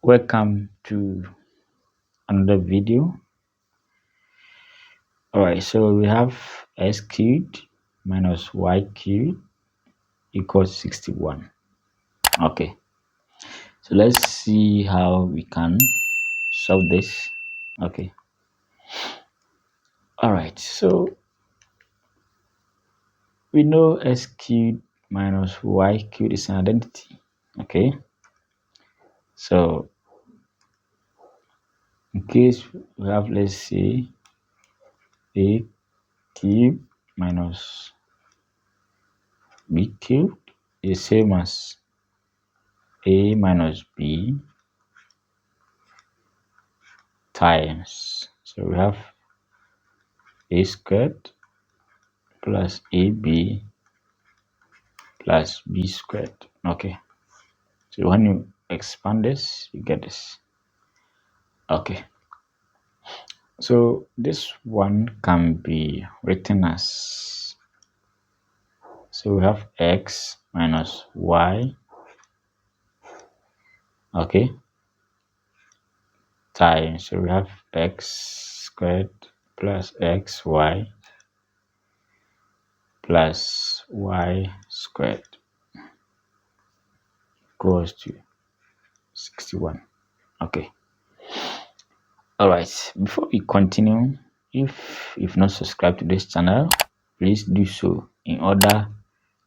Welcome to another video. Alright, so we have x cubed minus y cubed equals 61. Okay, so let's see how we can solve this. Okay, alright, so we know x cubed minus y cubed is an identity. Okay, so in case we have, let's say, a cubed minus b cubed is same as a minus b times, so we have a squared plus ab plus b squared. Okay, so when you expand this, you get this. Okay, so this one can be written as, so we have x minus y, okay, times, so we have x squared plus xy plus y squared equals to 61. Okay, all right, before we continue, if you've not subscribed to this channel, please do so in order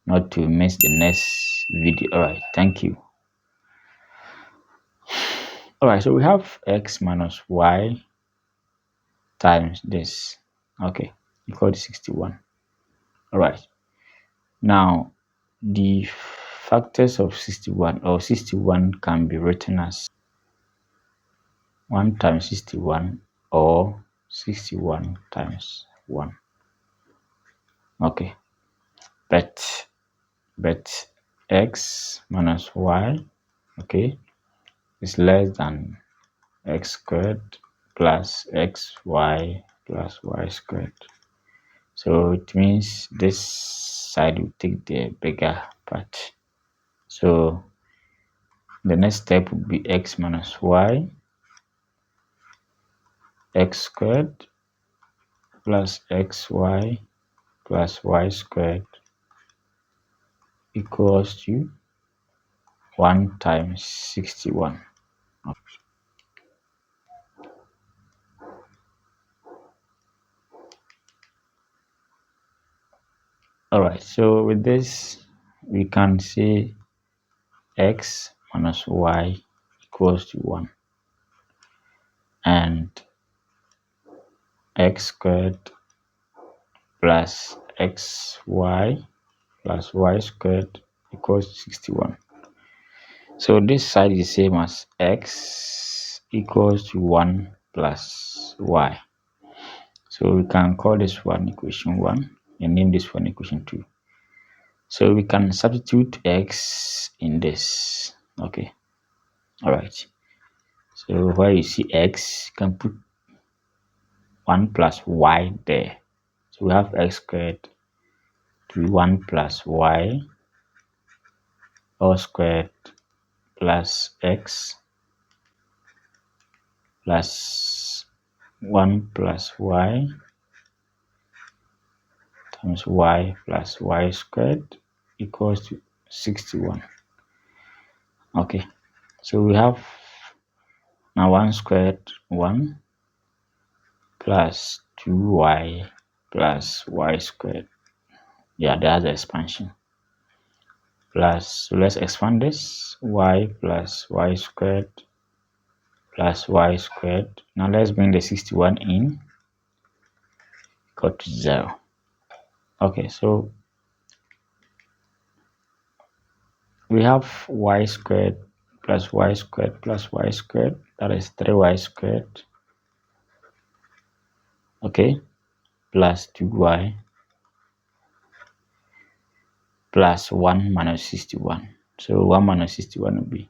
not to miss the next video. All right, thank you. All right, so we have x minus y times this, okay, equal to 61. All right, now the factors of 61 or 61 can be written as 1 times 61 or 61 times 1. Okay, but x minus y, okay, is less than x squared plus xy plus y squared. So it means this side will take the bigger part. So the next step would be x minus y, x squared plus xy plus y squared equals to 1 times 61. All right, so with this, we can say x minus y equals to 1, and x squared plus xy plus y squared equals to 61. So this side is the same as x equals to 1 plus y. So we can call this one equation 1 and name this one equation 2. So we can substitute x in this. Okay, all right. So where you see x, you can put 1 plus y there. So we have x squared to be 1 plus y all squared plus x plus 1 plus y times y plus y squared equals to 61. Okay, so we have now 1 squared 1 plus 2y plus y squared. Yeah, that's the expansion. Plus, so let's expand this, y plus y squared plus y squared. Now let's bring the 61 in, equal to 0. Okay, so we have y squared plus y squared plus y squared, that is 3y squared, okay, plus 2y plus 1 minus 61. So 1 minus 61 will be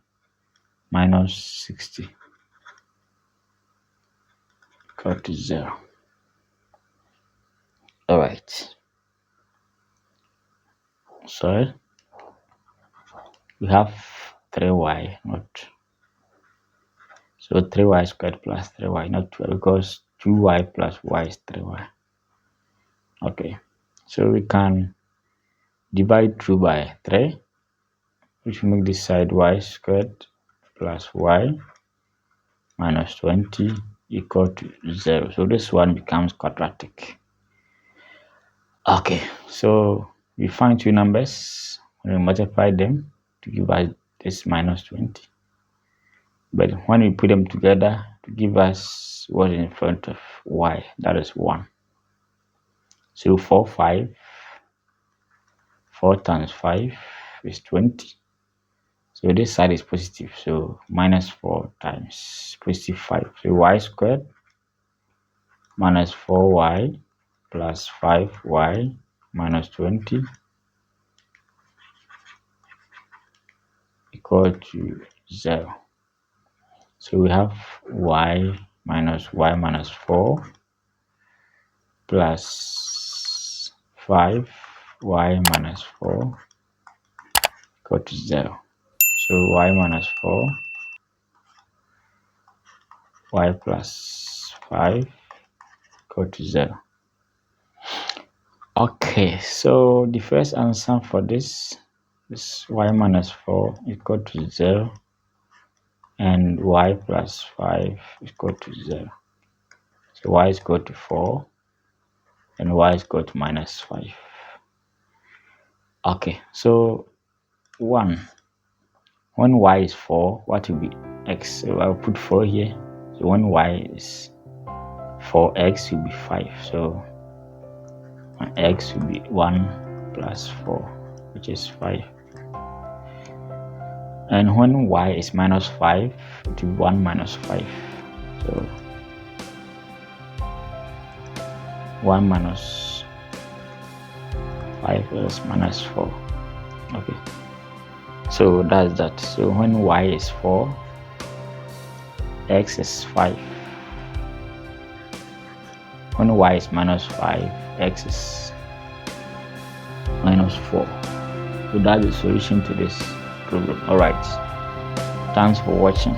minus 60 equal to 0. All right, so we have 3y, not So 3y squared plus 3y, not 12, because 2y plus y is 3y. Okay, so we can divide through by 3, which will make this side y squared plus y minus 20 equal to 0. So this one becomes quadratic. Okay, so we find two numbers, when we multiply them to give us this minus 20. But when we put them together to give us what's in front of y, that is 1. So 4 times 5 is 20. So this side is positive, so minus 4 times positive 5. So y squared minus 4y plus 5y minus 20 equal to 0. So we have y minus 4 plus 5y minus 4 equal to 0. So y minus 4, y plus 5 equal to 0. Okay, so the first answer for this is y minus 4 equal to 0 and y plus 5 equal to 0. So y is equal to 4 and y is equal to minus 5. Okay, so 1. When y is 4, what will be x? So I'll put 4 here. So when y is 4, x will be 5. So my x will be 1 plus 4, which is 5. And when y is minus 5, it will be 1 minus 5. So 1 minus 5 is minus 4. Okay. So that's that. So when y is 4, x is 5. When y is minus 5, x is minus 4. So that's the solution to this problem. Alright. Thanks for watching.